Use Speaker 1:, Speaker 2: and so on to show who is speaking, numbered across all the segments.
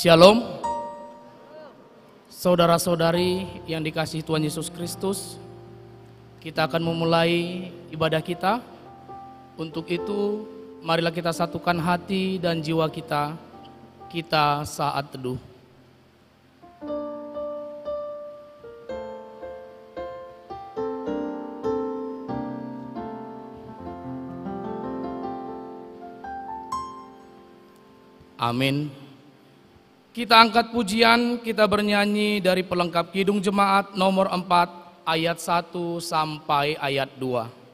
Speaker 1: Shalom, saudara-saudari yang dikasihi Tuhan Yesus Kristus. Kita akan memulai ibadah kita. Untuk itu, marilah kita satukan hati dan jiwa kita. Kita saat teduh. Amin. Kita angkat pujian, kita bernyanyi dari pelengkap Kidung Jemaat nomor 4 ayat 1 sampai ayat 2.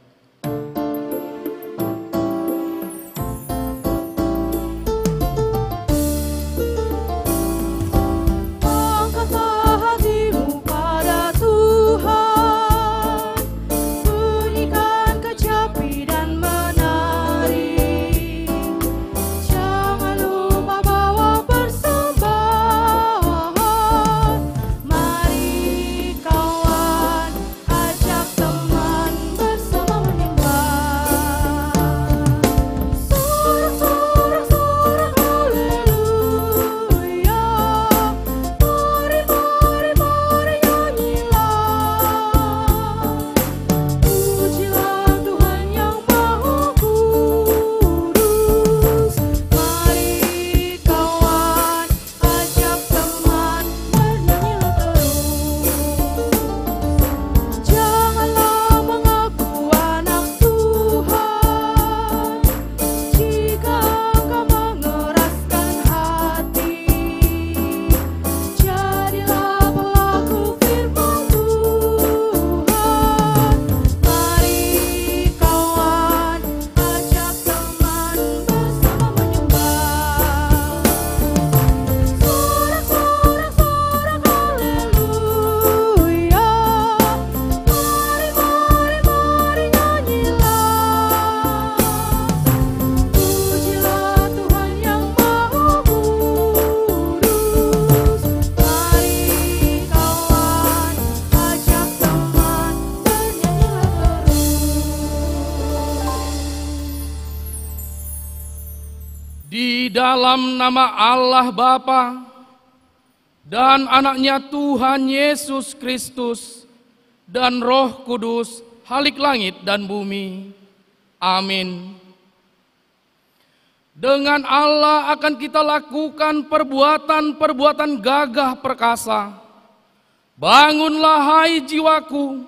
Speaker 1: Dalam nama Allah Bapa dan anaknya Tuhan Yesus Kristus dan Roh Kudus, Halik langit dan bumi. Amin. Dengan Allah akan kita lakukan perbuatan-perbuatan gagah perkasa. Bangunlah hai jiwaku,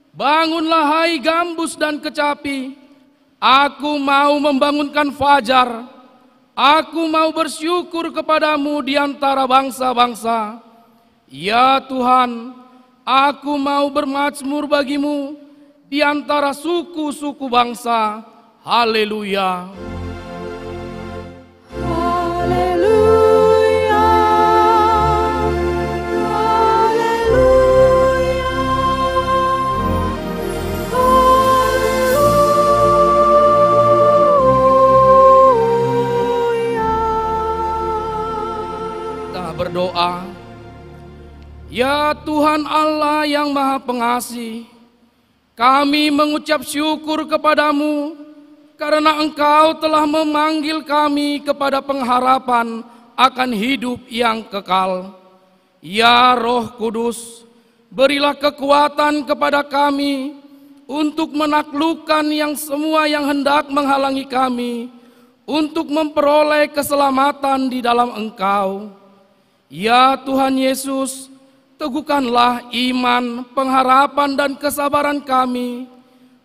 Speaker 1: bangunlah hai gambus dan kecapi. Aku mau membangunkan fajar. Aku mau bersyukur kepadamu di antara bangsa-bangsa. Ya Tuhan, aku mau bermazmur bagimu di antara suku-suku bangsa. Haleluya. Berdoa. Ya Tuhan Allah yang Maha Pengasih, kami mengucap syukur kepadamu karena Engkau telah memanggil kami kepada pengharapan akan hidup yang kekal. Ya Roh Kudus, berilah kekuatan kepada kami untuk menaklukkan semua yang hendak menghalangi kami untuk memperoleh keselamatan di dalam Engkau. Ya Tuhan Yesus, teguhkanlah iman, pengharapan dan kesabaran kami,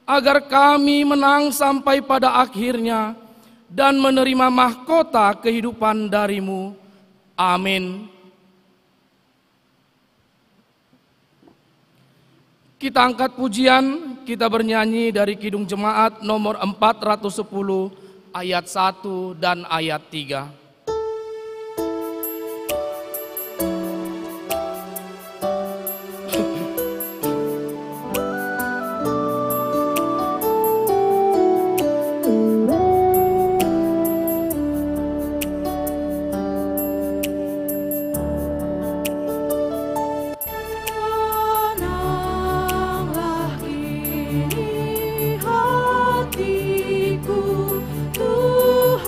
Speaker 1: agar kami menang sampai pada akhirnya dan menerima mahkota kehidupan dari-Mu. Amin. Kita angkat pujian, kita bernyanyi dari Kidung Jemaat nomor 410 ayat 1 dan ayat 3.
Speaker 2: Hatiku Tuhan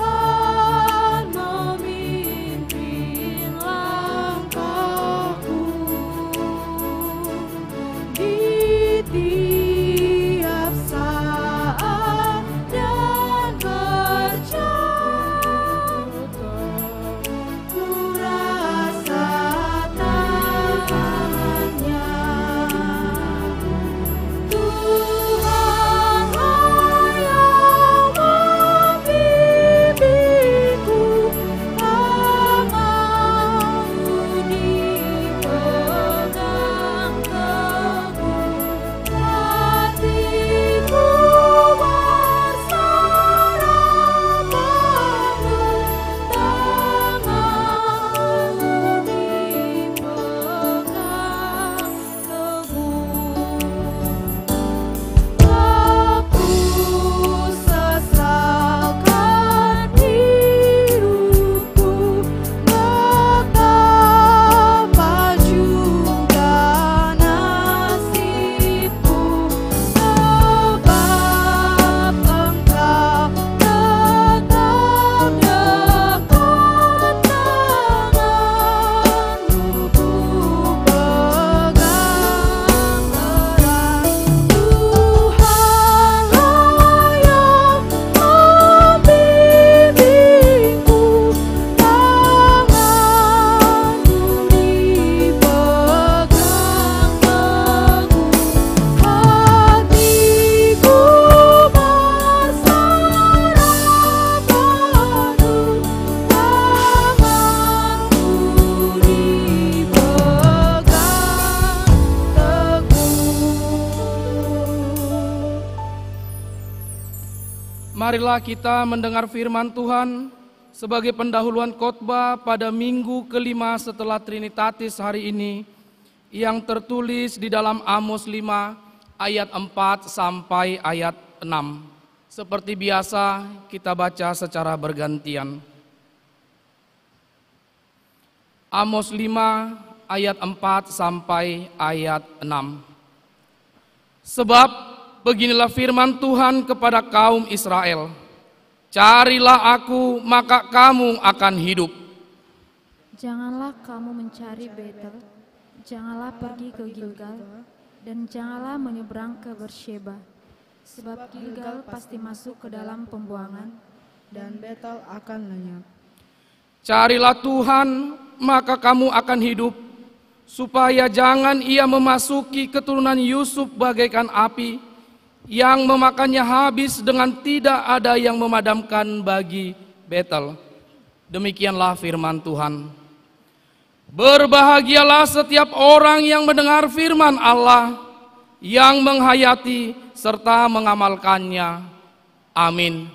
Speaker 1: Marilah kita mendengar firman Tuhan sebagai pendahuluan khotbah pada minggu kelima setelah Trinitatis hari ini, yang tertulis di dalam Amos 5 ayat 4 sampai ayat 6. Seperti biasa kita baca secara bergantian. Amos 5 ayat 4 sampai ayat 6. Sebab beginilah firman Tuhan kepada kaum Israel, carilah aku maka kamu akan hidup.
Speaker 2: Janganlah kamu mencari Betel, janganlah pergi ke Gilgal, dan janganlah menyeberang ke Bersheba. Sebab Gilgal pasti masuk ke dalam pembuangan,
Speaker 3: dan Betel akan lenyap.
Speaker 1: Carilah Tuhan, maka kamu akan hidup, supaya jangan ia memasuki keturunan Yusuf bagaikan api, yang memakannya habis dengan tidak ada yang memadamkan bagi Betel. Demikianlah firman Tuhan. Berbahagialah setiap orang yang mendengar firman Allah, yang menghayati serta mengamalkannya. Amin.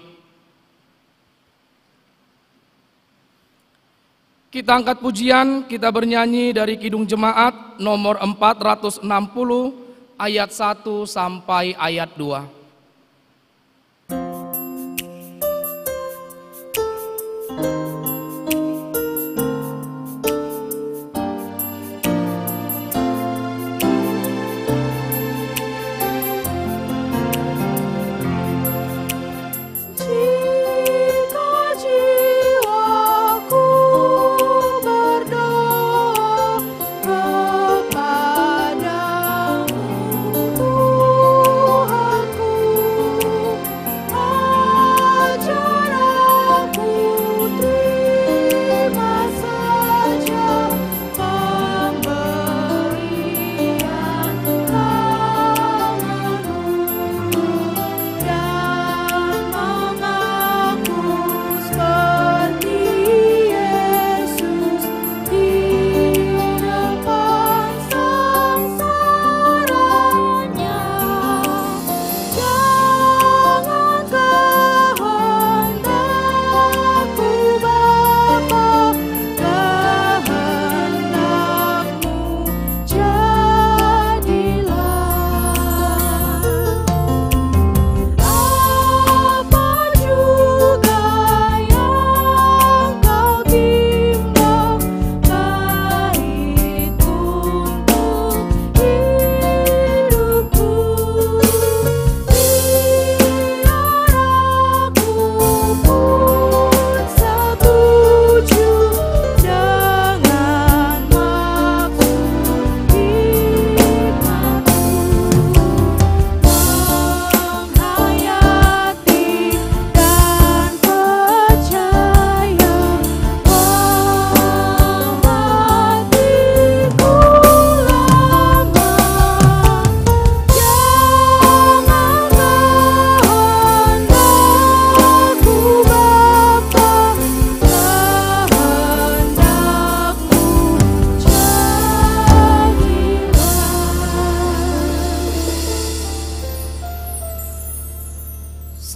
Speaker 1: Kita angkat pujian, kita bernyanyi dari Kidung Jemaat nomor 460 ayat 1 sampai ayat 2.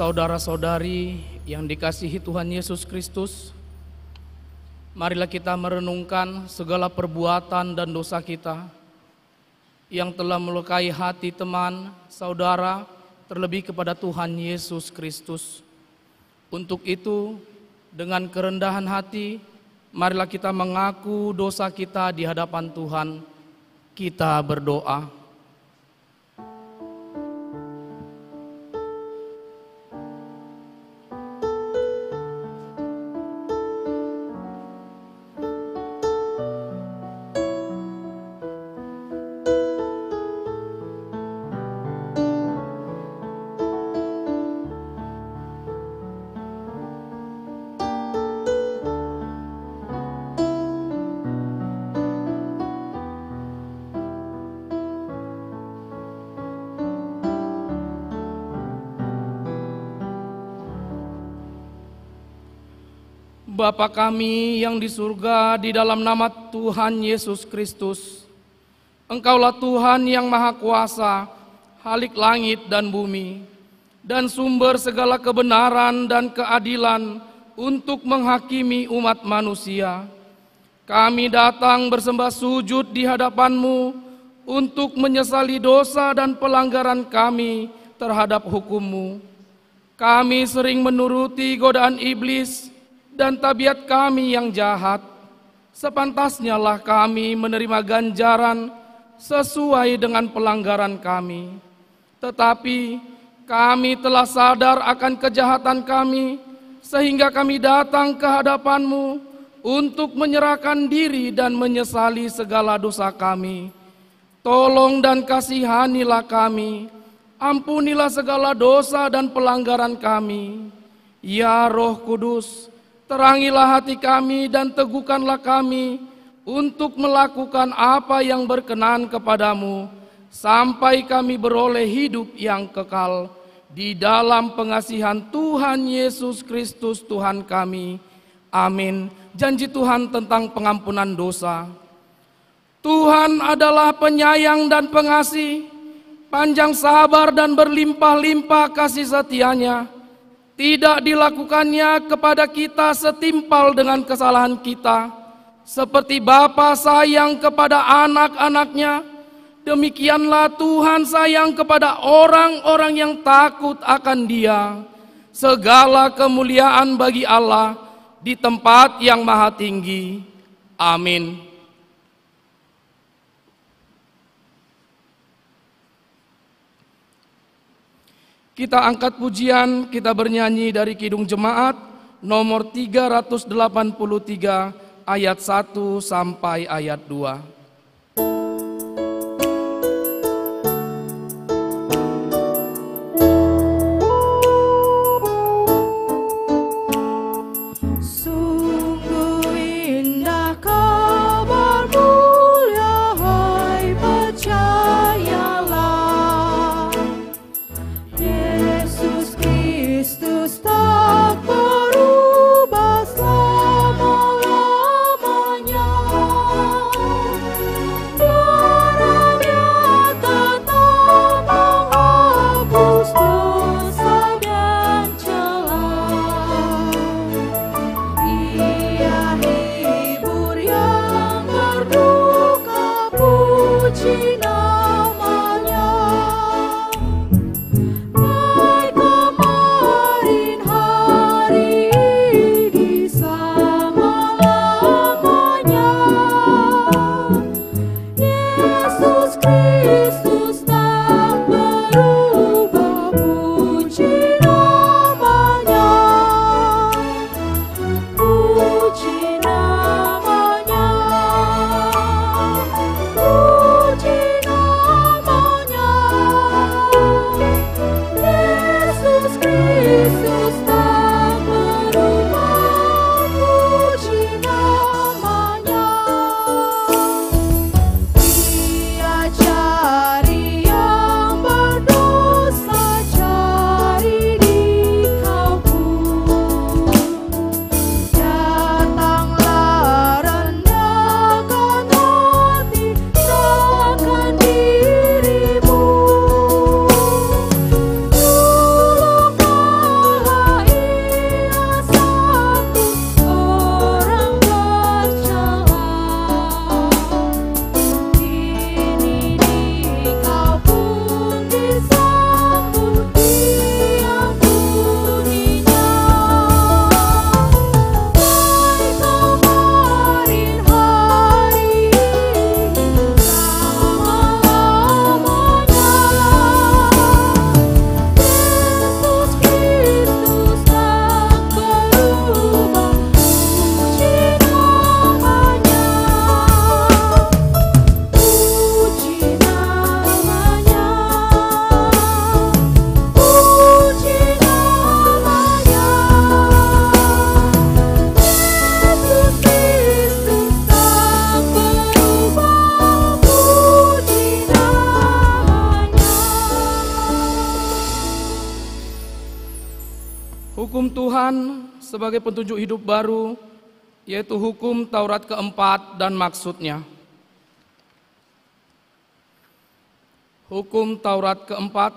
Speaker 1: Saudara-saudari yang dikasihi Tuhan Yesus Kristus, marilah kita merenungkan segala perbuatan dan dosa kita yang telah melukai hati teman, saudara, terlebih kepada Tuhan Yesus Kristus. Untuk itu, dengan kerendahan hati, marilah kita mengaku dosa kita di hadapan Tuhan. Kita berdoa. Bapa kami yang di surga, di dalam nama Tuhan Yesus Kristus, Engkaulah Tuhan yang Maha Kuasa, Khalik langit dan bumi. dan sumber segala kebenaran dan keadilan untuk menghakimi umat manusia. Kami datang bersembah sujud di hadapan-Mu untuk menyesali dosa dan pelanggaran kami terhadap hukum-Mu. Kami sering menuruti godaan iblis dan tabiat kami yang jahat. Sepantasnya lah kami menerima ganjaran sesuai dengan pelanggaran kami. Tetapi kami telah sadar akan kejahatan kami, sehingga kami datang ke hadapan-Mu untuk menyerahkan diri dan menyesali segala dosa kami. Tolong dan kasihanilah kami, ampunilah segala dosa dan pelanggaran kami. Ya Roh Kudus, terangilah hati kami dan teguhkanlah kami untuk melakukan apa yang berkenan kepadamu, sampai kami beroleh hidup yang kekal di dalam pengasihan Tuhan Yesus Kristus Tuhan kami. Amin. Janji Tuhan tentang pengampunan dosa. Tuhan adalah penyayang dan pengasih, panjang sabar dan berlimpah-limpah kasih setia-Nya. Tidak dilakukannya kepada kita setimpal dengan kesalahan kita. Seperti Bapa sayang kepada anak-anaknya, demikianlah Tuhan sayang kepada orang-orang yang takut akan Dia. Segala kemuliaan bagi Allah di tempat yang maha tinggi. Amin. Kita angkat pujian, kita bernyanyi dari Kidung Jemaat nomor 383 ayat 1 sampai ayat 2. Hukum Tuhan sebagai petunjuk hidup baru, yaitu hukum Taurat keempat dan maksudnya. Hukum Taurat keempat,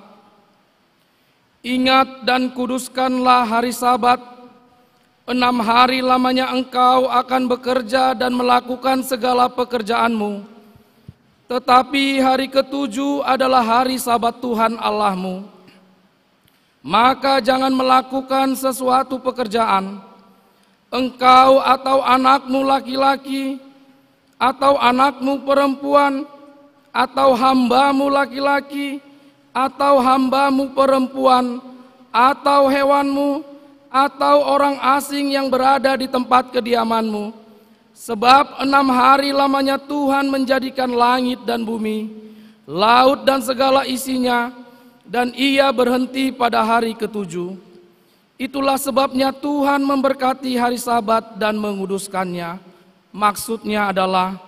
Speaker 1: Ingat dan kuduskanlah hari Sabat. 6 hari lamanya engkau akan bekerja dan melakukan segala pekerjaanmu. Tetapi hari ke-7 adalah hari Sabat Tuhan Allahmu. Maka jangan melakukan sesuatu pekerjaan, engkau atau anakmu laki-laki, atau anakmu perempuan, atau hambamu laki-laki, atau hambamu perempuan, atau hewanmu, atau orang asing yang berada di tempat kediamanmu. Sebab 6 hari lamanya Tuhan menjadikan langit dan bumi, laut dan segala isinya, dan Ia berhenti pada hari ke-7. Itulah sebabnya Tuhan memberkati hari Sabat dan menguduskannya. Maksudnya adalah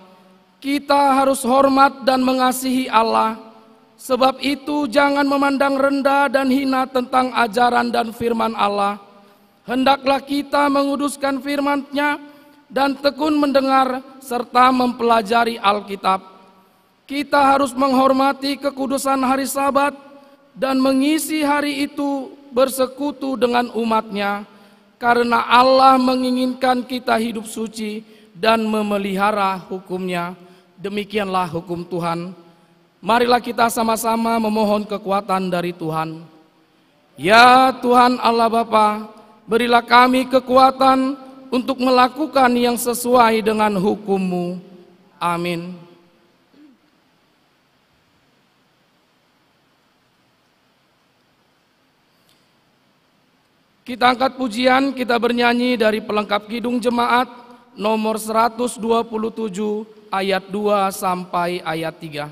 Speaker 1: kita harus hormat dan mengasihi Allah. Sebab itu jangan memandang rendah dan hina tentang ajaran dan firman Allah. Hendaklah kita menguduskan firman-Nya dan tekun mendengar serta mempelajari Alkitab. Kita harus menghormati kekudusan hari Sabat dan mengisi hari itu bersekutu dengan umat-Nya, karena Allah menginginkan kita hidup suci dan memelihara hukum-Nya. Demikianlah hukum Tuhan. Marilah kita sama-sama memohon kekuatan dari Tuhan. Ya Tuhan Allah Bapa, berilah kami kekuatan untuk melakukan yang sesuai dengan hukum-Mu. Amin. Kita angkat pujian, kita bernyanyi dari pelengkap Kidung Jemaat nomor 127 ayat 2 sampai ayat 3.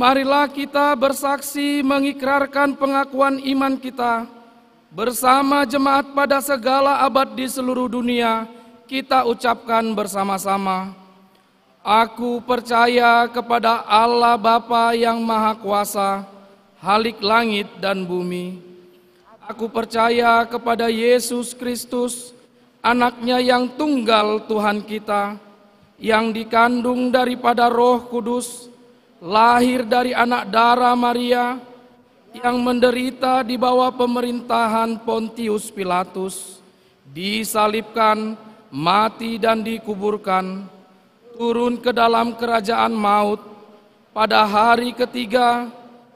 Speaker 1: Marilah kita bersaksi mengikrarkan pengakuan iman kita bersama jemaat pada segala abad di seluruh dunia. Kita ucapkan bersama-sama. Aku percaya kepada Allah Bapa yang Maha Kuasa, Halik langit dan bumi. Aku percaya kepada Yesus Kristus, Anak-Nya yang tunggal Tuhan kita, yang dikandung daripada Roh Kudus, lahir dari anak darah Maria, yang menderita di bawah pemerintahan Pontius Pilatus, disalibkan, mati dan dikuburkan, turun ke dalam kerajaan maut, pada hari ketiga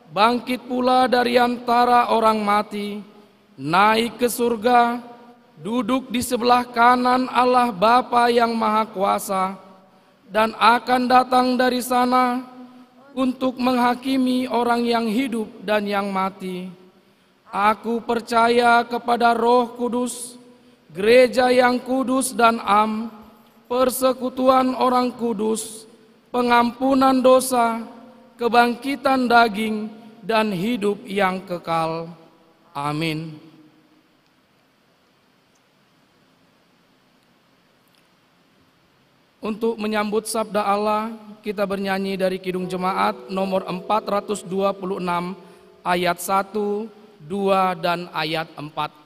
Speaker 1: bangkit pula dari antara orang mati, naik ke surga, duduk di sebelah kanan Allah Bapa yang Maha Kuasa, dan akan datang dari sana untuk menghakimi orang yang hidup dan yang mati. Aku percaya kepada Roh Kudus, gereja yang kudus dan am, persekutuan orang kudus, pengampunan dosa, kebangkitan daging, dan hidup yang kekal. Amin. Untuk menyambut sabda Allah, kita bernyanyi dari Kidung Jemaat nomor 426 ayat 1, 2, dan ayat 4.
Speaker 4: Dan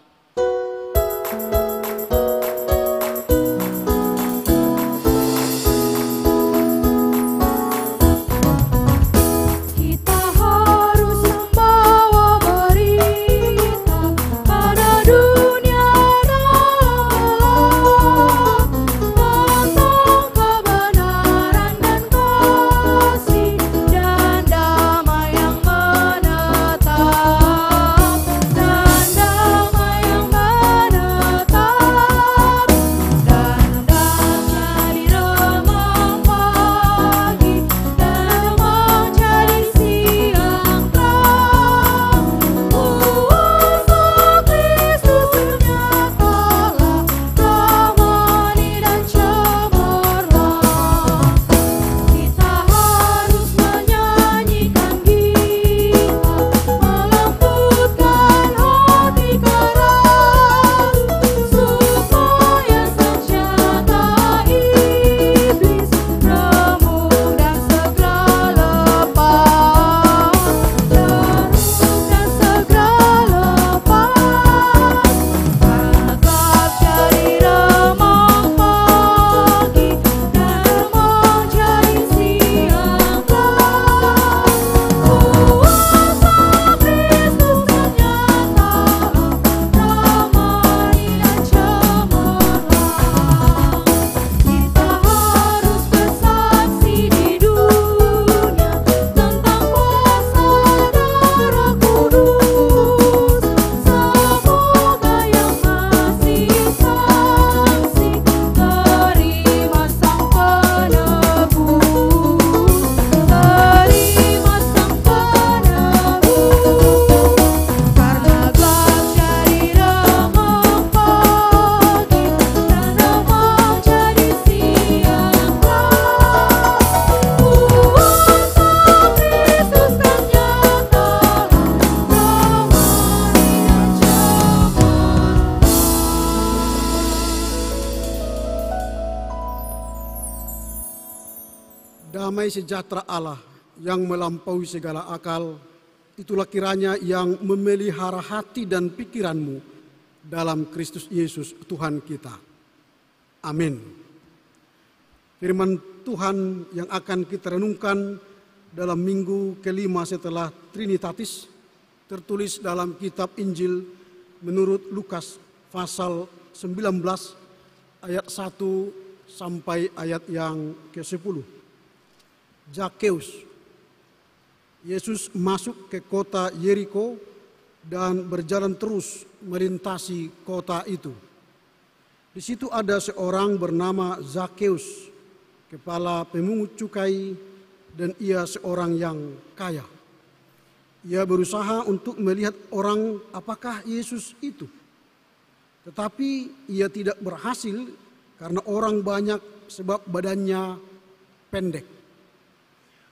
Speaker 4: damai sejahtera Allah yang melampaui segala akal, itulah kiranya yang memelihara hati dan pikiranmu dalam Kristus Yesus Tuhan kita. Amin. Firman Tuhan yang akan kita renungkan dalam minggu kelima setelah Trinitatis tertulis dalam kitab Injil menurut Lukas pasal 19 ayat 1 sampai ayat yang ke-10. Zakeus. Yesus masuk ke kota Yeriko dan berjalan terus melintasi kota itu. Di situ ada seorang bernama Zakeus, kepala pemungut cukai, dan ia seorang yang kaya. Ia berusaha untuk melihat orang apakah Yesus itu. Tetapi ia tidak berhasil karena orang banyak sebab badannya pendek.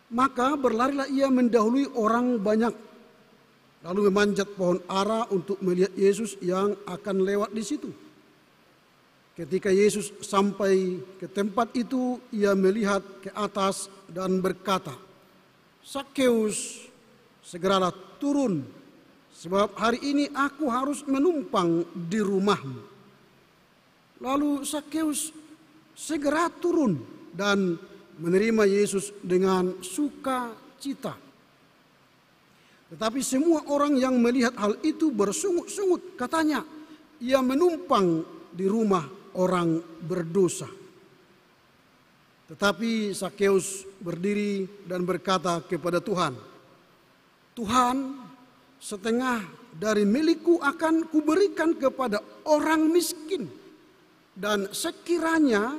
Speaker 4: Maka berlarilah ia mendahului orang banyak, lalu memanjat pohon ara untuk melihat Yesus yang akan lewat di situ. Ketika Yesus sampai ke tempat itu, ia melihat ke atas dan berkata, "Zakeus, segeralah turun, sebab hari ini aku harus menumpang di rumahmu." Lalu Zakeus segera turun dan menerima Yesus dengan sukacita. Tetapi semua orang yang melihat hal itu bersungut-sungut, katanya, ia menumpang di rumah orang berdosa. Tetapi Zakeus berdiri dan berkata kepada Tuhan, "Tuhan, setengah dari milikku akan kuberikan kepada orang miskin, dan sekiranya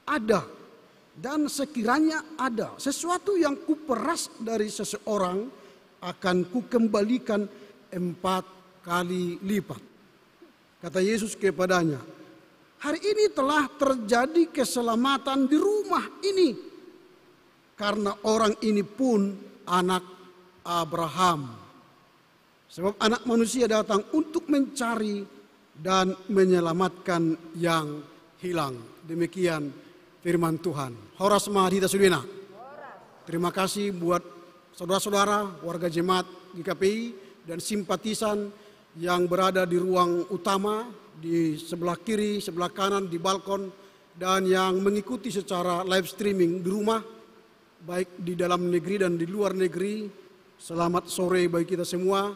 Speaker 4: ada sesuatu yang kuperas dari seseorang, akan kukembalikan 4 kali lipat." Kata Yesus kepadanya, "Hari ini telah terjadi keselamatan di rumah ini, karena orang ini pun anak Abraham. Sebab Anak Manusia datang untuk mencari dan menyelamatkan yang hilang." Demikian firman Tuhan. Horas mahadita sudina. Terima kasih buat saudara-saudara warga jemaat GKPI dan simpatisan yang berada di ruang utama, di sebelah kiri, sebelah kanan, di balkon, dan yang mengikuti secara live streaming di rumah, baik di dalam negeri dan di luar negeri. Selamat sore bagi kita semua,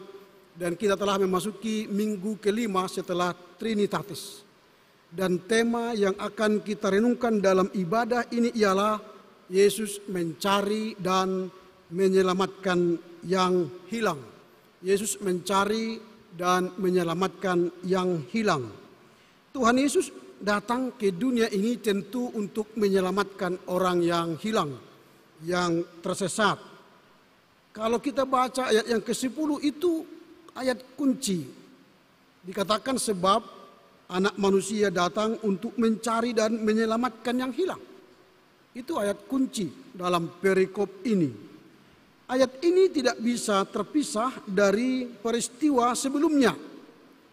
Speaker 4: dan kita telah memasuki minggu kelima setelah Trinitatis. Dan tema yang akan kita renungkan dalam ibadah ini ialah Yesus mencari dan menyelamatkan yang hilang. Yesus mencari dan menyelamatkan yang hilang. Tuhan Yesus datang ke dunia ini tentu untuk menyelamatkan orang yang hilang, yang tersesat. Kalau kita baca ayat yang ke-10 itu ayat kunci. Dikatakan sebab Anak Manusia datang untuk mencari dan menyelamatkan yang hilang. Itu ayat kunci dalam perikop ini. Ayat ini tidak bisa terpisah dari peristiwa sebelumnya,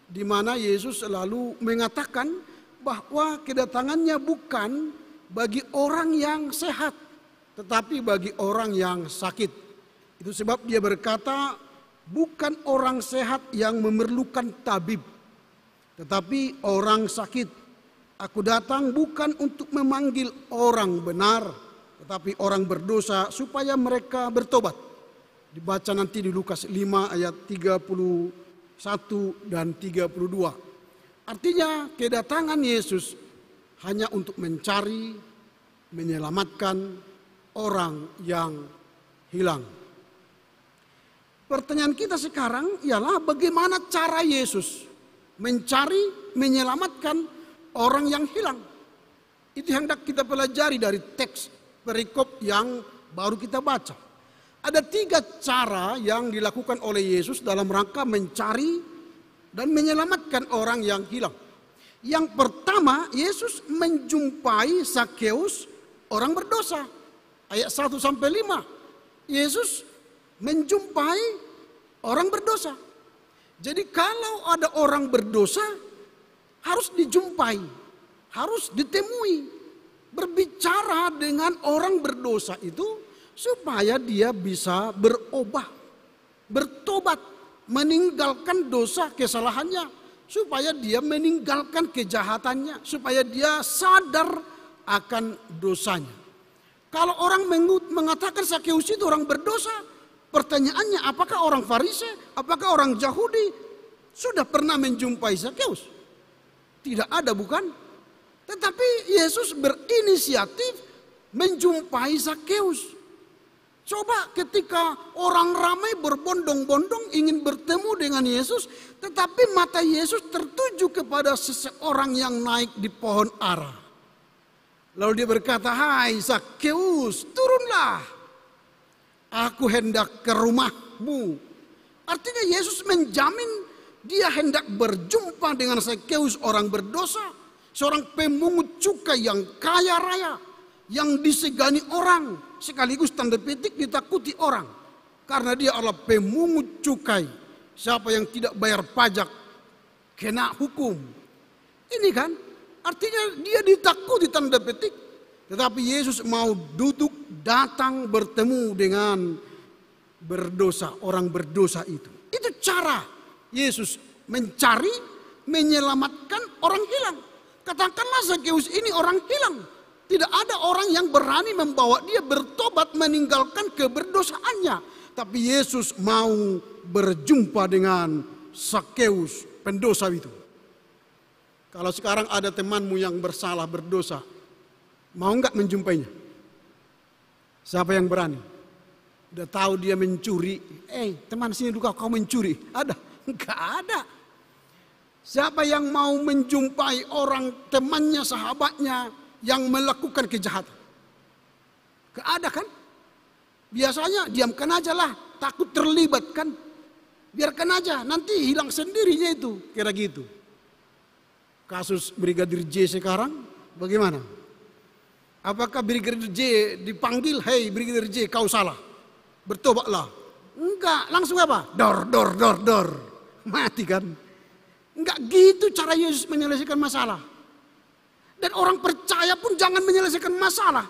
Speaker 4: di mana Yesus selalu mengatakan bahwa kedatangannya bukan bagi orang yang sehat, tetapi bagi orang yang sakit. Itu sebab dia berkata, bukan orang sehat yang memerlukan tabib, tetapi orang sakit. Aku datang bukan untuk memanggil orang benar, tetapi orang berdosa supaya mereka bertobat. Dibaca nanti di Lukas 5 ayat 31 dan 32. Artinya kedatangan Yesus hanya untuk mencari, menyelamatkan orang yang hilang. Pertanyaan kita sekarang ialah bagaimana cara Yesus mencari, menyelamatkan orang yang hilang. Itu yang hendak kita pelajari dari teks perikop yang baru kita baca. Ada 3 cara yang dilakukan oleh Yesus dalam rangka mencari dan menyelamatkan orang yang hilang. Yang pertama, Yesus menjumpai Zakeus, orang berdosa. Ayat 1 sampai 5. Yesus menjumpai orang berdosa. Jadi kalau ada orang berdosa harus dijumpai, harus ditemui. berbicara dengan orang berdosa itu supaya dia bisa bertobat, meninggalkan dosa kesalahannya, supaya dia meninggalkan kejahatannya, supaya dia sadar akan dosanya. Kalau orang mengatakan Zakeus itu orang berdosa, pertanyaannya apakah orang Farisi, apakah orang Yahudi sudah pernah menjumpai Zakeus? Tidak ada, bukan? Tetapi Yesus berinisiatif menjumpai Zakeus. Coba ketika orang ramai berbondong-bondong ingin bertemu dengan Yesus, tetapi mata Yesus tertuju kepada seseorang yang naik di pohon ara. Lalu dia berkata, "Hai Zakeus, turunlah. Aku hendak ke rumahmu." Artinya Yesus menjamin dia hendak berjumpa dengan Zakeus, orang berdosa. Seorang pemungut cukai yang kaya raya, yang disegani orang, sekaligus tanda petik ditakuti orang. Karena dia adalah pemungut cukai. Siapa yang tidak bayar pajak, kena hukum. Ini kan, artinya dia ditakuti tanda petik. Tetapi Yesus mau duduk, datang bertemu dengan berdosa, orang berdosa itu. Itu cara Yesus mencari, menyelamatkan orang hilang. Katakanlah Zakeus ini orang hilang. Tidak ada orang yang berani membawa dia bertobat meninggalkan keberdosaannya. Tapi Yesus mau berjumpa dengan Zakeus, pendosa itu. Kalau sekarang ada temanmu yang bersalah, berdosa, mau nggak menjumpainya? Siapa yang berani? Udah tahu dia mencuri, teman sini juga kau mencuri. Ada? Enggak ada. Siapa yang mau menjumpai orang temannya, sahabatnya yang melakukan kejahatan? Enggak ada kan? Biasanya diamkan aja lah, takut terlibat kan. Biarkan aja, nanti hilang sendirinya itu. Kira gitu. Kasus Brigadir J sekarang bagaimana? Apakah Brigadir J dipanggil, "Hei Brigadir J, kau salah, bertobatlah"? Enggak, langsung apa? Dor. Mati kan? Enggak gitu cara Yesus menyelesaikan masalah. Dan orang percaya pun jangan menyelesaikan masalah.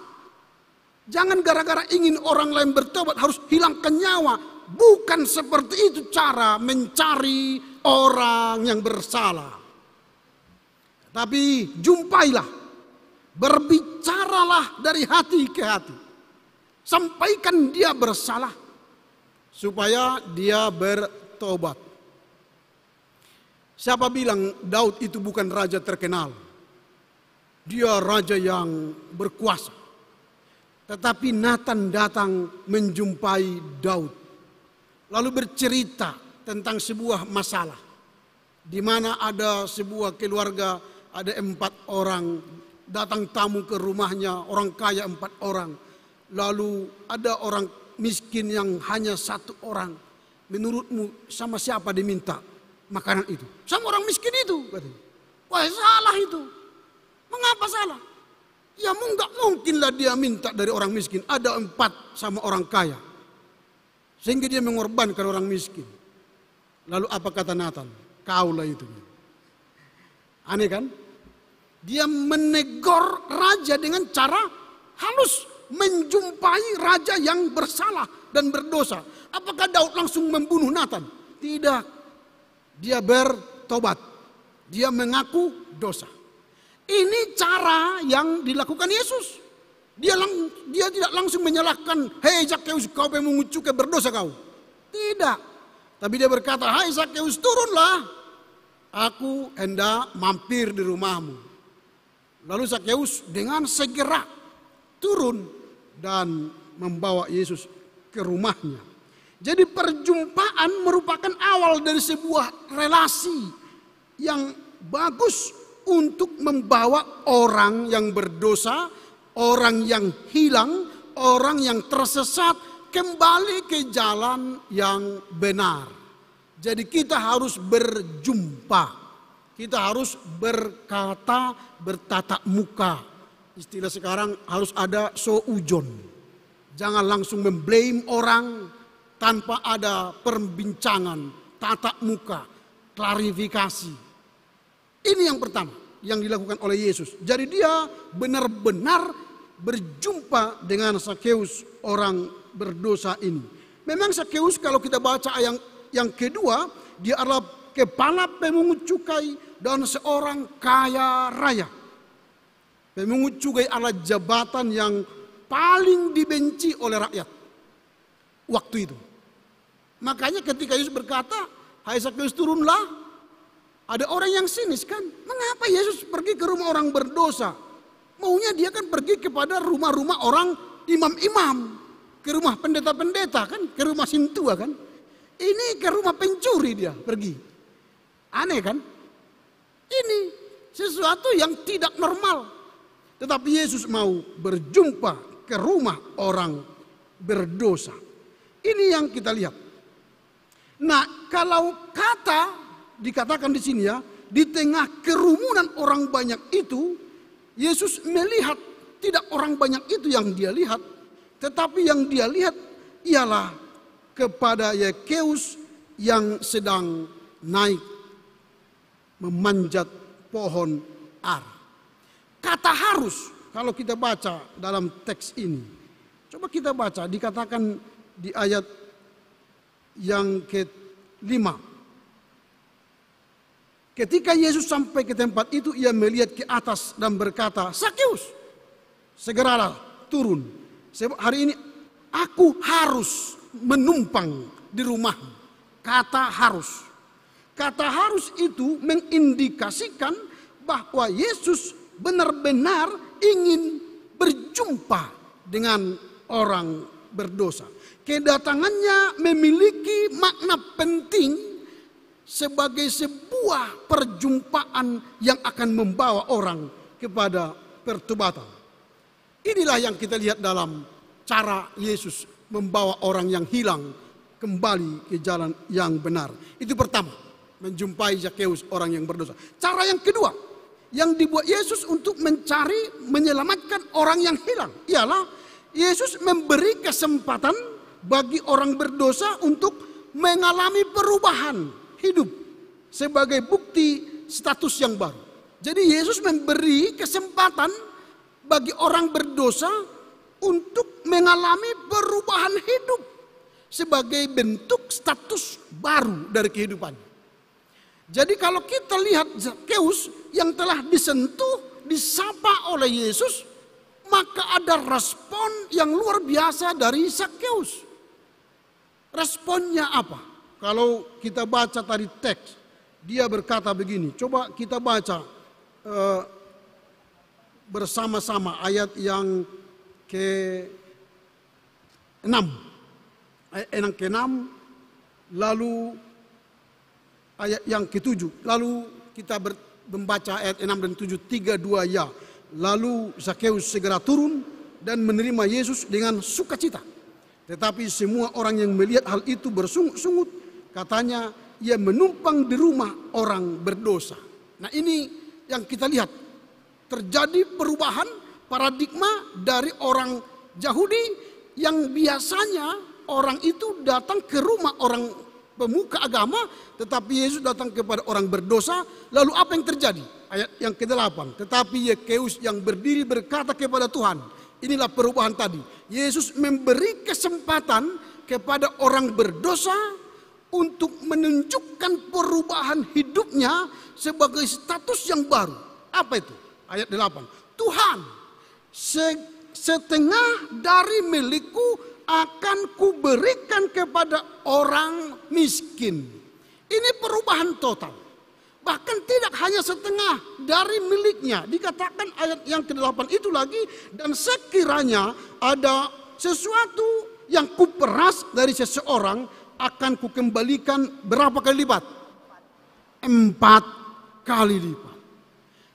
Speaker 4: Jangan gara-gara ingin orang lain bertobat harus hilangkan nyawa. Bukan seperti itu cara mencari orang yang bersalah. Tapi jumpailah, berbicaralah dari hati ke hati. Sampaikan dia bersalah supaya dia bertobat. Siapa bilang Daud itu bukan raja terkenal? Dia raja yang berkuasa. Tetapi Nathan datang menjumpai Daud. Lalu bercerita tentang sebuah masalah. Di mana ada sebuah keluarga, ada 4 orang. Datang tamu ke rumahnya, orang kaya 4 orang. Lalu ada orang miskin yang hanya 1 orang. Menurutmu sama siapa diminta makanan itu? Sama orang miskin itu, katanya. Wah, salah itu. Mengapa salah? Ya enggak mungkinlah dia minta dari orang miskin. Ada 4 sama orang kaya. Sehingga dia mengorbankan orang miskin. Lalu apa kata Nathan? Kaulah itu. Aneh kan? Dia menegur raja dengan cara halus. Menjumpai raja yang bersalah dan berdosa. Apakah Daud langsung membunuh Nathan? Tidak. Dia bertobat. Dia mengaku dosa. Ini cara yang dilakukan Yesus. Dia tidak langsung menyalahkan, "Hei Zakeus, kau pemungut cukai, berdosa kau." Tidak. Tapi dia berkata, "Hai Zakeus, turunlah. Aku hendak mampir di rumahmu." Lalu Zakeus dengan segera turun dan membawa Yesus ke rumahnya. Jadi perjumpaan merupakan awal dari sebuah relasi yang bagus untuk membawa orang yang berdosa, orang yang hilang, orang yang tersesat kembali ke jalan yang benar. Jadi kita harus berjumpa, kita harus berkata, bertatap muka. Istilah sekarang harus ada soujon. Jangan langsung memblame orang tanpa ada perbincangan, tatap muka, klarifikasi. Ini yang pertama. yang dilakukan oleh Yesus. Jadi dia benar-benar berjumpa dengan Sakeus, orang berdosa ini. Memang Sakeus kalau kita baca ayat yang kedua, dia adalah kepala pemungut cukai dan seorang kaya raya. Pemungut cukai adalah jabatan yang paling dibenci oleh rakyat waktu itu. Makanya ketika Yesus berkata, "Hai Sakeus, turunlah," ada orang yang sinis kan, mengapa Yesus pergi ke rumah orang berdosa? Maunya dia kan pergi kepada rumah-rumah orang imam-imam, ke rumah pendeta-pendeta kan, ke rumah sintua kan. Ini ke rumah pencuri dia pergi. Aneh kan? Ini sesuatu yang tidak normal. Tetapi Yesus mau berjumpa ke rumah orang berdosa. Ini yang kita lihat. Nah, kalau dikatakan di sini ya, di tengah kerumunan orang banyak itu, Yesus melihat tidak orang banyak itu yang dia lihat, tetapi yang dia lihat ialah kepada Sakeus yang sedang naik memanjat pohon ara. Kata harus, kalau kita baca dalam teks ini, coba kita baca, dikatakan di ayat yang ke-5. Ketika Yesus sampai ke tempat itu, ia melihat ke atas dan berkata, "Sakeus, segeralah turun. Sebab hari ini aku harus menumpang di rumahmu." Kata harus. Kata harus itu mengindikasikan bahwa Yesus benar-benar ingin berjumpa dengan orang berdosa. Kedatangannya memiliki makna penting sebagai sebuah perjumpaan yang akan membawa orang kepada pertobatan. Inilah yang kita lihat dalam cara Yesus membawa orang yang hilang kembali ke jalan yang benar. Itu pertama, menjumpai Sakeus, orang yang berdosa. Cara yang kedua, yang dibuat Yesus untuk menyelamatkan orang yang hilang, ialah Yesus memberi kesempatan bagi orang berdosa untuk mengalami perubahan hidup sebagai bukti status yang baru. Jadi Yesus memberi kesempatan bagi orang berdosa untuk mengalami perubahan hidup sebagai bentuk status baru dari kehidupannya. Jadi kalau kita lihat Sakeus yang telah disentuh, disapa oleh Yesus, maka ada respon yang luar biasa dari Sakeus. Responnya apa? Kalau kita baca tadi teks, dia berkata begini. Coba kita baca bersama-sama ayat yang ke-6. Ayat yang ke-6, lalu ayat yang ke-7. Lalu kita membaca ayat 6 dan 7, 3, 2 ya. Lalu Sakeus segera turun dan menerima Yesus dengan sukacita. Tetapi semua orang yang melihat hal itu bersungut-sungut, katanya ia menumpang di rumah orang berdosa. Nah, ini yang kita lihat. Terjadi perubahan paradigma dari orang Yahudi yang biasanya orang itu datang ke rumah orang pemuka agama, tetapi Yesus datang kepada orang berdosa. Lalu apa yang terjadi? Ayat yang ke-8. Tetapi Sakeus yang berdiri berkata kepada Tuhan. Inilah perubahan tadi. Yesus memberi kesempatan kepada orang berdosa untuk menunjukkan perubahan hidupnya sebagai status yang baru. Apa itu? Ayat 8. Tuhan, setengah dari milikku akan kuberikan kepada orang miskin. Ini perubahan total. Bahkan tidak hanya setengah dari miliknya. Dikatakan ayat yang ke-8 itu lagi. Dan sekiranya ada sesuatu yang kuperas dari seseorang, akan kukembalikan berapa kali lipat? 4 kali lipat.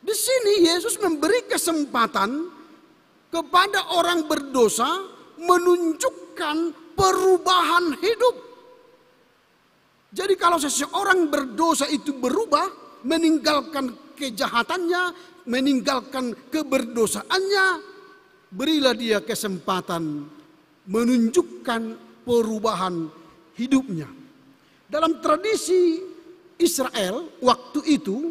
Speaker 4: Di sini Yesus memberi kesempatan kepada orang berdosa menunjukkan perubahan hidup. Jadi kalau seseorang berdosa itu berubah, meninggalkan kejahatannya, meninggalkan keberdosaannya, berilah dia kesempatan menunjukkan perubahan hidupnya. Dalam tradisi Israel waktu itu,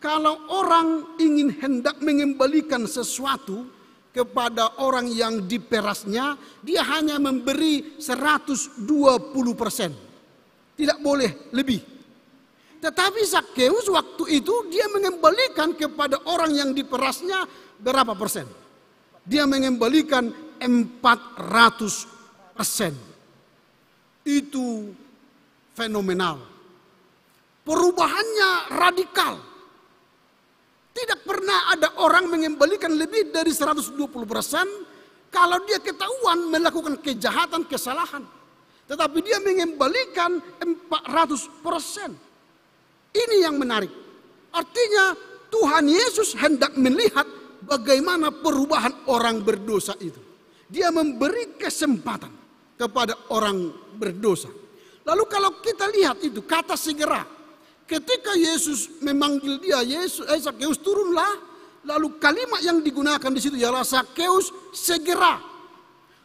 Speaker 4: kalau orang ingin hendak mengembalikan sesuatu kepada orang yang diperasnya, dia hanya memberi 120%. Tidak boleh lebih. Tetapi Zakheus waktu itu dia mengembalikan kepada orang yang diperasnya berapa persen? Dia mengembalikan 400%. Itu fenomenal. Perubahannya radikal. Tidak pernah ada orang mengembalikan lebih dari 120% kalau dia ketahuan melakukan kejahatan, kesalahan. Tetapi dia mengembalikan 400%. Ini yang menarik. Artinya Tuhan Yesus hendak melihat bagaimana perubahan orang berdosa itu. Dia memberi kesempatan kepada orang berdosa. Lalu kalau kita lihat itu kata segera. Ketika Yesus memanggil dia, Zakheus turunlah. Lalu kalimat yang digunakan di situ ialah Zakheus segera.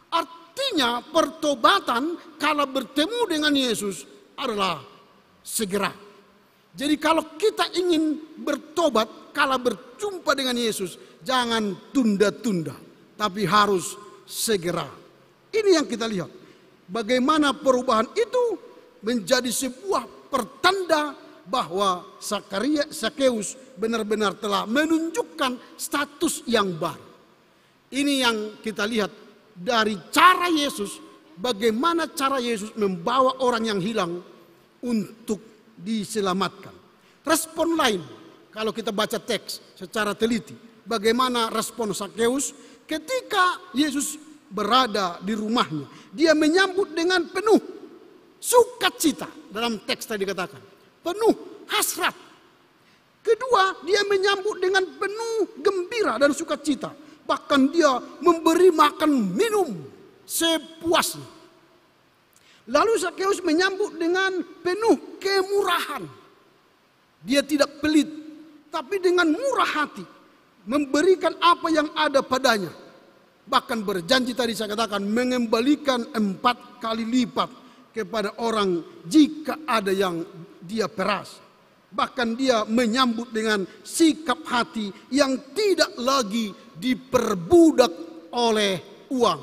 Speaker 4: Artinya pertobatan kalau bertemu dengan Yesus adalah segera. Jadi kalau kita ingin bertobat, kalau berjumpa dengan Yesus, jangan tunda-tunda, tapi harus segera. Ini yang kita lihat. Bagaimana perubahan itu menjadi sebuah pertanda bahwa Zakheus benar-benar telah menunjukkan status yang baru. Ini yang kita lihat dari cara Yesus, bagaimana cara Yesus membawa orang yang hilang untuk diselamatkan. Respon lain, kalau kita baca teks secara teliti, bagaimana respon Zakheus ketika Yesus berada di rumahnya. Dia menyambut dengan penuh sukacita, dalam teks tadi dikatakan. Penuh hasrat. Kedua, dia menyambut dengan penuh gembira dan sukacita. Bahkan dia memberi makan minum sepuasnya. Lalu Zakheus menyambut dengan penuh kemurahan. Dia tidak pelit, tapi dengan murah hati memberikan apa yang ada padanya. Bahkan berjanji tadi saya katakan mengembalikan 4 kali lipat kepada orang jika ada yang dia peras. Bahkan dia menyambut dengan sikap hati yang tidak lagi diperbudak oleh uang.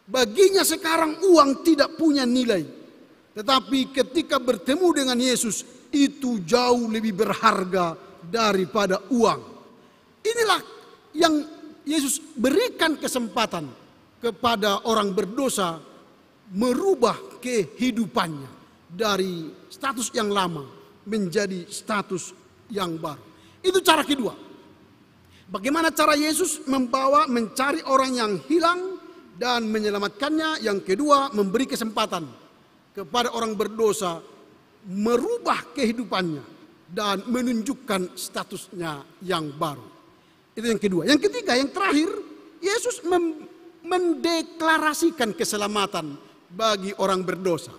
Speaker 4: Baginya sekarang uang tidak punya nilai. Tetapi ketika bertemu dengan Yesus itu jauh lebih berharga daripada uang. Inilah yang Yesus berikan kesempatan kepada orang berdosa merubah kehidupannya dari status yang lama menjadi status yang baru. Itu cara kedua. Bagaimana cara Yesus mencari orang yang hilang dan menyelamatkannya. Yang kedua, memberi kesempatan kepada orang berdosa merubah kehidupannya dan menunjukkan statusnya yang baru. Itu yang kedua. Yang ketiga, yang terakhir, Yesus mendeklarasikan keselamatan bagi orang berdosa.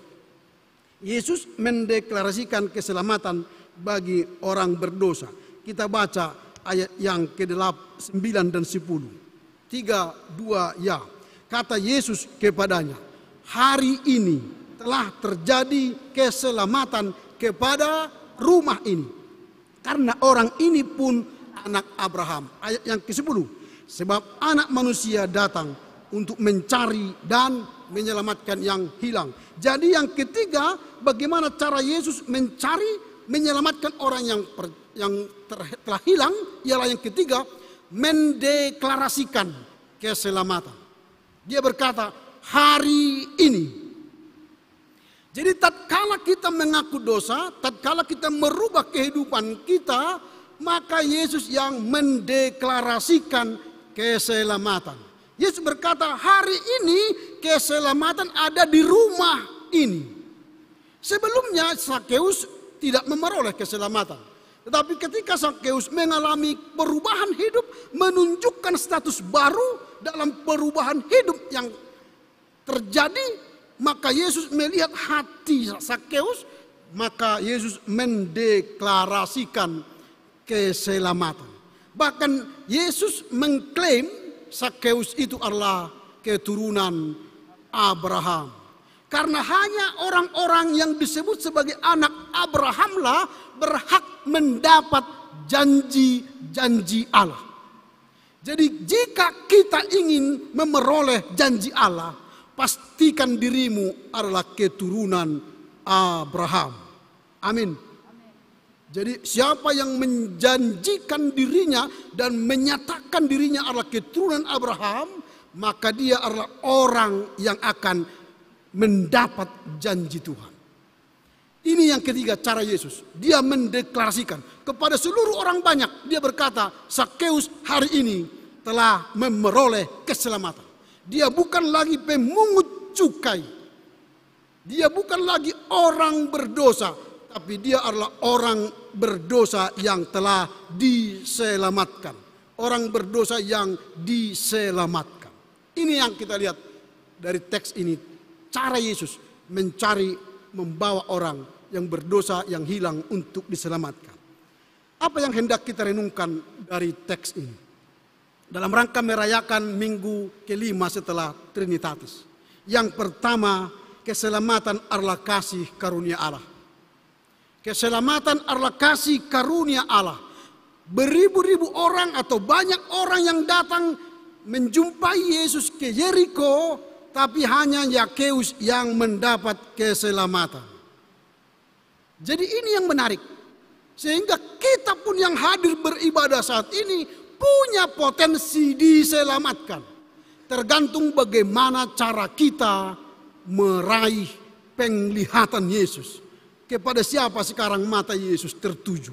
Speaker 4: Yesus mendeklarasikan keselamatan bagi orang berdosa. Kita baca ayat yang ke-9 dan 10. 3, 2, ya. Kata Yesus kepadanya, hari ini telah terjadi keselamatan kepada rumah ini. Karena orang ini pun anak Abraham. Ayat yang ke-10. Sebab anak manusia datang untuk mencari dan menyelamatkan yang hilang. Jadi yang ketiga, bagaimana cara Yesus menyelamatkan orang yang telah hilang, ialah yang ketiga, mendeklarasikan keselamatan. Dia berkata, hari ini. Jadi tatkala kita mengaku dosa, tatkala kita merubah kehidupan kita, maka Yesus yang mendeklarasikan keselamatan. Yesus berkata, hari ini keselamatan ada di rumah ini. Sebelumnya Zakheus tidak memperoleh keselamatan. Tetapi ketika Zakheus mengalami perubahan hidup, menunjukkan status baru dalam perubahan hidup yang terjadi, maka Yesus melihat hati Zakheus, maka Yesus mendeklarasikan keselamatan. Bahkan Yesus mengklaim Zakheus itu adalah keturunan Abraham. Karena hanya orang-orang yang disebut sebagai anak Abrahamlah berhak mendapat janji-janji Allah. Jadi jika kita ingin memperoleh janji Allah, pastikan dirimu adalah keturunan Abraham. Amin. Jadi siapa yang menjanjikan dirinya dan menyatakan dirinya adalah keturunan Abraham, maka dia adalah orang yang akan mendapat janji Tuhan. Ini yang ketiga cara Yesus. Dia mendeklarasikan kepada seluruh orang banyak. Dia berkata, Sakeus hari ini telah memperoleh keselamatan. Dia bukan lagi pemungut cukai. Dia bukan lagi orang berdosa. Tapi dia adalah orang berdosa yang telah diselamatkan. Orang berdosa yang diselamatkan. Ini yang kita lihat dari teks ini. Cara Yesus mencari, membawa orang yang berdosa, yang hilang untuk diselamatkan. Apa yang hendak kita renungkan dari teks ini? Dalam rangka merayakan minggu kelima setelah Trinitatis. Yang pertama, keselamatan adalah kasih karunia Allah. Keselamatan adalah kasih karunia Allah. Beribu-ribu orang atau banyak orang yang datang menjumpai Yesus ke Yeriko, tapi hanya Zakeus yang mendapat keselamatan. Jadi ini yang menarik. Sehingga kita pun yang hadir beribadah saat ini punya potensi diselamatkan. Tergantung bagaimana cara kita meraih penglihatan Yesus. Kepada siapa sekarang mata Yesus tertuju.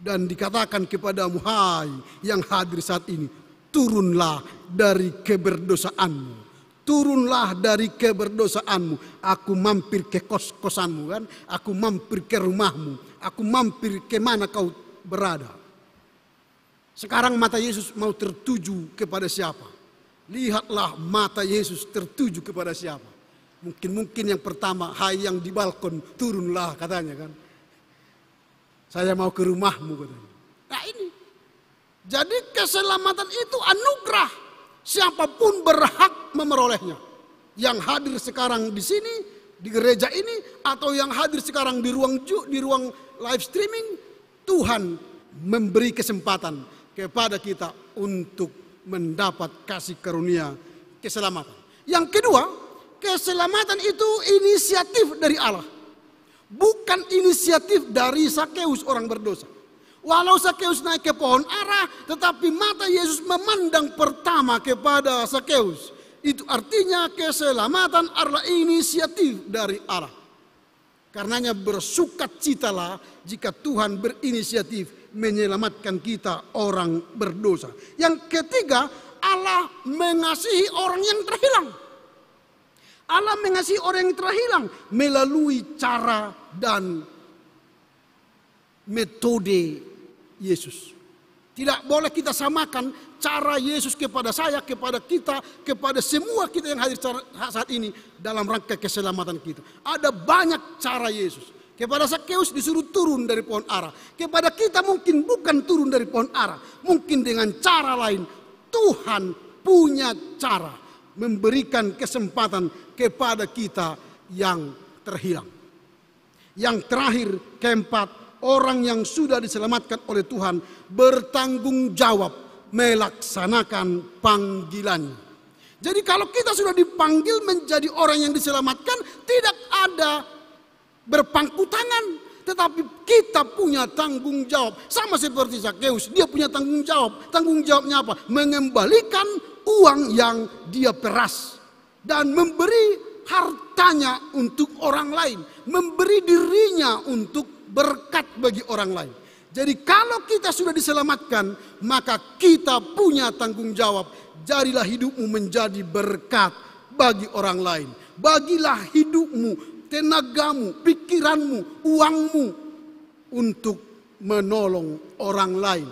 Speaker 4: Dan dikatakan kepadamu, hai yang hadir saat ini, turunlah dari keberdosaanmu. Turunlah dari keberdosaanmu. Aku mampir ke kos-kosanmu kan. Aku mampir ke rumahmu. Aku mampir ke mana kau berada. Sekarang mata Yesus mau tertuju kepada siapa? Lihatlah mata Yesus tertuju kepada siapa? Mungkin yang pertama, hai yang di balkon, turunlah katanya kan. Saya mau ke rumahmu katanya. Nah ini. Jadi keselamatan itu anugerah. Siapapun berhak memperolehnya. Yang hadir sekarang di sini, di gereja ini, atau yang hadir sekarang di ruang live streaming, Tuhan memberi kesempatan kepada kita untuk mendapat kasih karunia keselamatan. Yang kedua, keselamatan itu inisiatif dari Allah. Bukan inisiatif dari Sakeus orang berdosa. Walau Sakeus naik ke pohon ara, tetapi mata Yesus memandang pertama kepada Sakeus. Itu artinya keselamatan adalah inisiatif dari Allah. Karenanya bersukacitalah jika Tuhan berinisiatif menyelamatkan kita orang berdosa. Yang ketiga, Allah mengasihi orang yang terhilang. Allah mengasihi orang yang terhilang melalui cara dan metode Yesus. Tidak boleh kita samakan cara Yesus kepada saya, kepada kita, kepada semua kita yang hadir saat ini dalam rangka keselamatan kita. Ada banyak cara Yesus. Kepada Sakeus disuruh turun dari pohon ara. Kepada kita mungkin bukan turun dari pohon ara. Mungkin dengan cara lain. Tuhan punya cara memberikan kesempatan kepada kita yang terhilang. Yang terakhir, keempat, orang yang sudah diselamatkan oleh Tuhan bertanggung jawab melaksanakan panggilannya. Jadi kalau kita sudah dipanggil menjadi orang yang diselamatkan, tidak ada berpangku tangan, tetapi kita punya tanggung jawab. Sama seperti Sakeus, dia punya tanggung jawab. Tanggung jawabnya apa? Mengembalikan uang yang dia peras dan memberi hartanya untuk orang lain, memberi dirinya untuk berkat bagi orang lain. Jadi kalau kita sudah diselamatkan, maka kita punya tanggung jawab. Jadilah hidupmu menjadi berkat bagi orang lain. Bagilah hidupmu, tenagamu, pikiranmu, uangmu untuk menolong orang lain,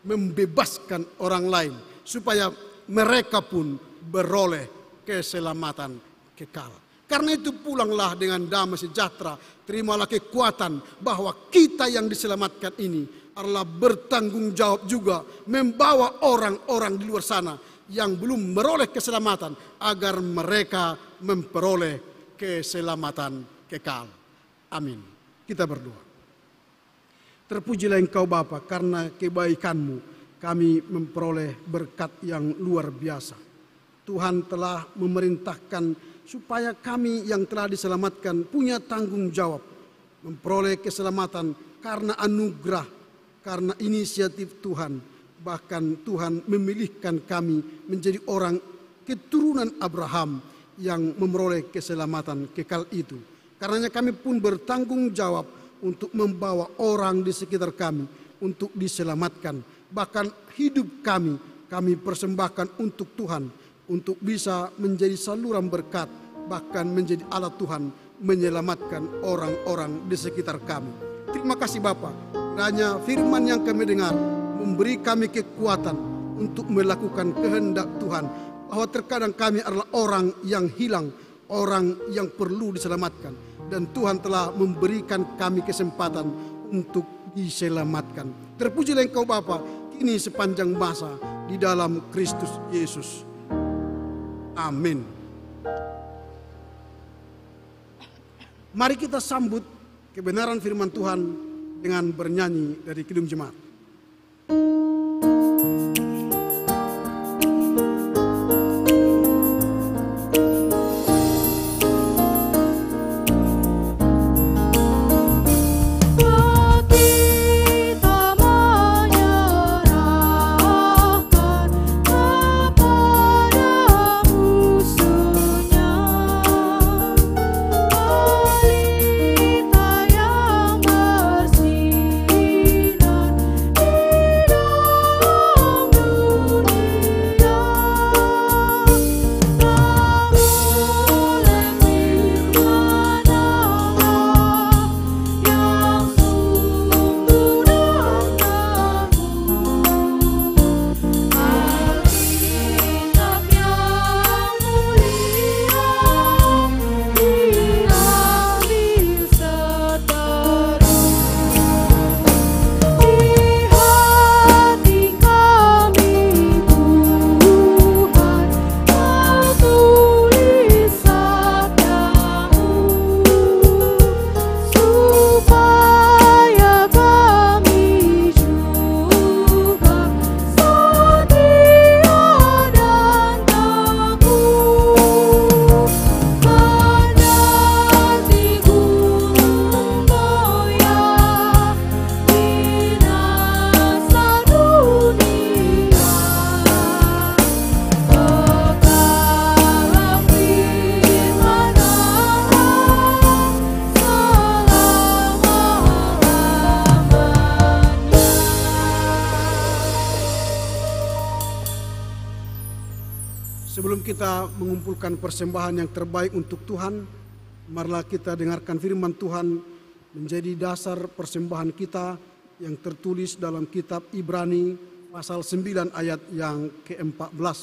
Speaker 4: membebaskan orang lain supaya mereka pun beroleh keselamatan kekal. Karena itu pulanglah dengan damai sejahtera. Terimalah kekuatan bahwa kita yang diselamatkan ini adalah bertanggung jawab juga membawa orang-orang di luar sana yang belum meroleh keselamatan agar mereka memperoleh keselamatan kekal. Amin. Kita berdoa. Terpujilah Engkau Bapa, karena kebaikan-Mu kami memperoleh berkat yang luar biasa. Tuhan telah memerintahkan supaya kami yang telah diselamatkan punya tanggung jawab memperoleh keselamatan karena anugerah, karena inisiatif Tuhan. Bahkan Tuhan memilihkan kami menjadi orang keturunan Abraham yang memperoleh keselamatan kekal itu. Karenanya kami pun bertanggung jawab untuk membawa orang di sekitar kami untuk diselamatkan. Bahkan hidup kami persembahkan untuk Tuhan, untuk bisa menjadi saluran berkat, bahkan menjadi alat Tuhan menyelamatkan orang-orang di sekitar kami. Terima kasih Bapa, hanya firman yang kami dengar memberi kami kekuatan untuk melakukan kehendak Tuhan, bahwa terkadang kami adalah orang yang hilang, orang yang perlu diselamatkan, dan Tuhan telah memberikan kami kesempatan untuk diselamatkan. Terpujilah Engkau Bapa, kini sepanjang masa di dalam Kristus Yesus. Amin. Mari kita sambut kebenaran firman Tuhan dengan bernyanyi dari Kidung Jemaat. Sebelum kita mengumpulkan persembahan yang terbaik untuk Tuhan, marilah kita dengarkan firman Tuhan menjadi dasar persembahan kita yang tertulis dalam kitab Ibrani pasal 9 ayat yang ke-14.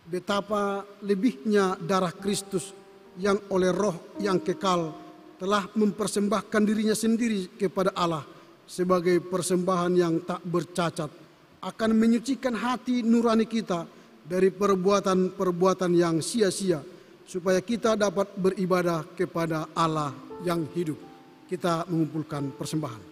Speaker 4: Betapa lebihnya darah Kristus yang oleh Roh yang kekal telah mempersembahkan dirinya sendiri kepada Allah sebagai persembahan yang tak bercacat, akan menyucikan hati nurani kita dari perbuatan-perbuatan yang sia-sia, supaya kita dapat beribadah kepada Allah yang hidup. Kita mengumpulkan persembahan.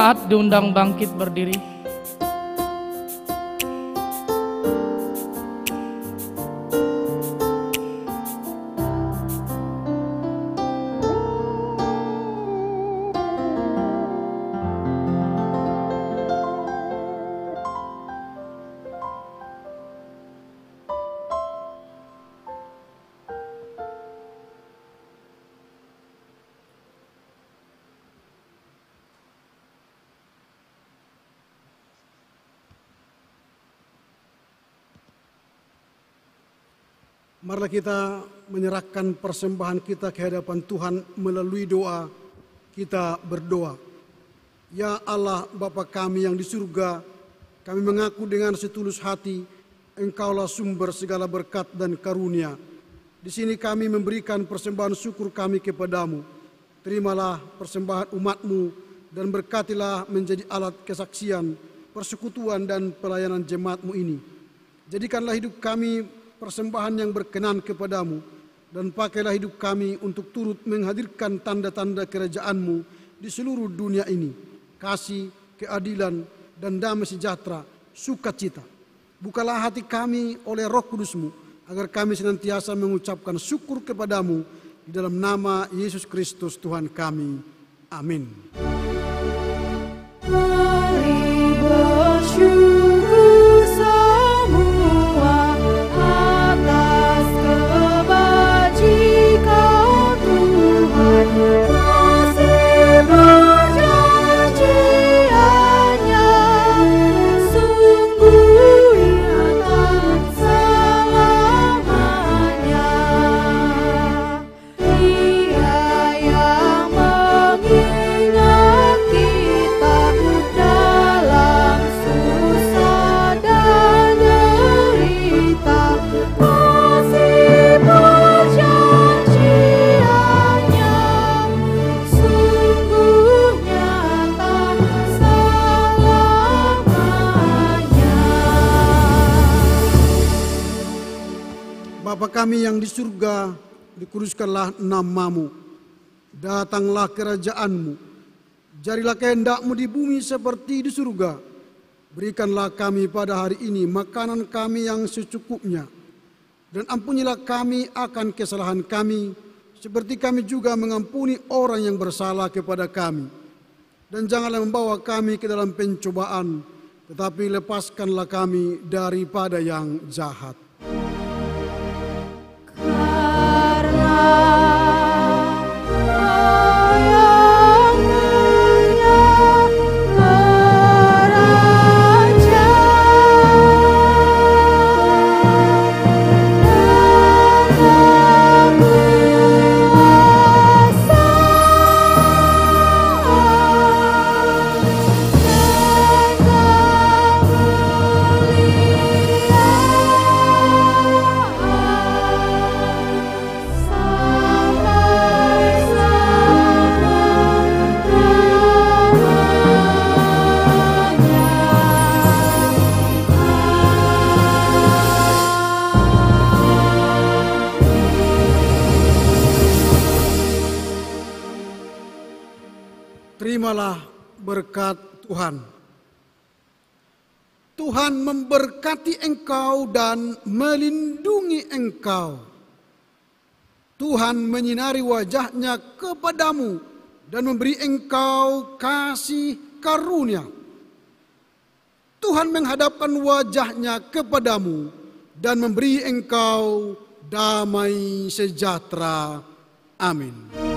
Speaker 1: jemaat diundang bangkit berdiri.
Speaker 4: Marilah kita menyerahkan persembahan kita ke hadapan Tuhan melalui doa. Kita berdoa. Ya Allah Bapa kami yang di surga, kami mengaku dengan setulus hati, Engkaulah sumber segala berkat dan karunia. Di sini kami memberikan persembahan syukur kami kepadamu. Terimalah persembahan umat-Mu dan berkatilah menjadi alat kesaksian, persekutuan dan pelayanan jemaat-Mu ini. Jadikanlah hidup kami persembahan yang berkenan kepadamu, dan pakailah hidup kami untuk turut menghadirkan tanda-tanda kerajaan-Mu di seluruh dunia ini. Kasih, keadilan, dan damai sejahtera, sukacita. Bukalah hati kami oleh Roh Kudus-Mu, agar kami senantiasa mengucapkan syukur kepadamu di dalam nama Yesus Kristus Tuhan kami. Amin.
Speaker 2: Mari bersyukur semua atas kebajikan Tuhan, kasih perjanjiannya sungguh nyata selamanya. Dia yang mengingat kita dalam susah dan derita, kasih perjanjiannya sungguh nyata selamanya.
Speaker 4: Bapa kami yang di surga, dikuduskanlah nama-Mu. Datanglah kerajaan-Mu. Jadilah kehendak-Mu di bumi seperti di surga. Berikanlah kami pada hari ini makanan kami yang secukupnya. Dan ampunilah kami akan kesalahan kami, seperti kami juga mengampuni orang yang bersalah kepada kami. Dan janganlah membawa kami ke dalam pencobaan, tetapi lepaskanlah kami daripada yang jahat. Terimalah berkat Tuhan. Tuhan memberkati engkau dan melindungi engkau. Tuhan menyinari wajahnya kepadamu dan memberi engkau kasih karunia. Tuhan menghadapkan wajahnya kepadamu dan memberi engkau damai sejahtera. Amin.